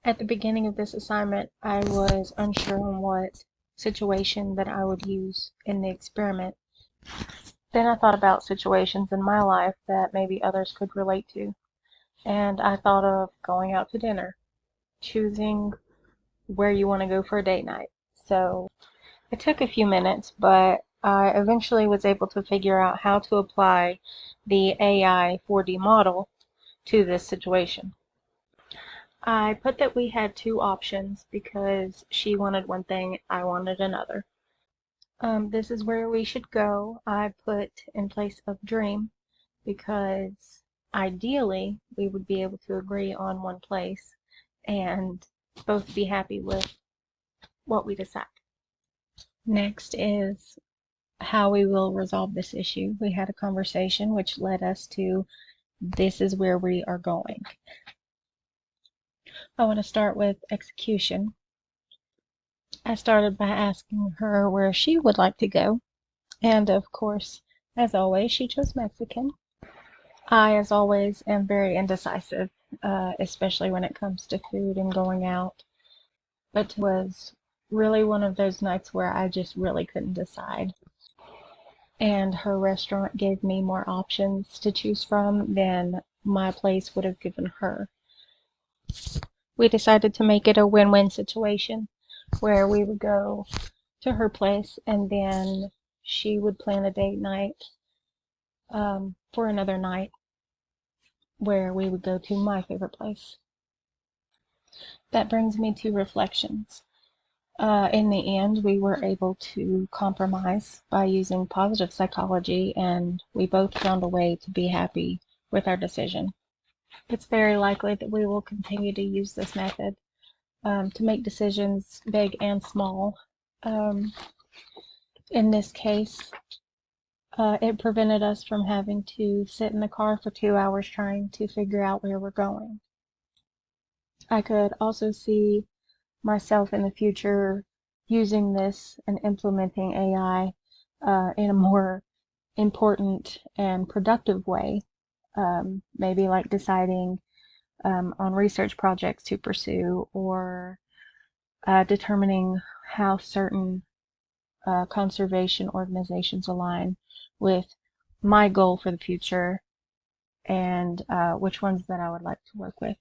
At the beginning of this assignment, I was unsure on what situation that I would use in the experiment. Then I thought about situations in my life that maybe others could relate to, and I thought of going out to dinner, choosing where you want to go for a date night. So it took a few minutes, but I eventually was able to figure out how to apply the AI 4D model to this situation. I put that we had two options because she wanted one thing, I wanted another. This is where we should go. I put in place of dream because ideally we would be able to agree on one place and both be happy with what we decide. Next is how we will resolve this issue. We had a conversation which led us to this is where we are going. I want to start with execution. I started by asking her where she would like to go, and of course, as always, she chose Mexican. I, as always, am very indecisive, especially when it comes to food and going out, but it was really one of those nights where I just really couldn't decide. And her restaurant gave me more options to choose from than my place would have given her. We decided to make it a win-win situation where we would go to her place and then she would plan a date night for another night where we would go to my favorite place. That brings me to reflections. In the end, we were able to compromise by using positive psychology, and we both found a way to be happy with our decision. It's very likely that we will continue to use this method to make decisions big and small. In this case, it prevented us from having to sit in the car for 2 hours trying to figure out where we're going. I could also see myself in the future using this and implementing AI in a more important and productive way. Maybe like deciding on research projects to pursue or determining how certain conservation organizations align with my goal for the future and which ones that I would like to work with.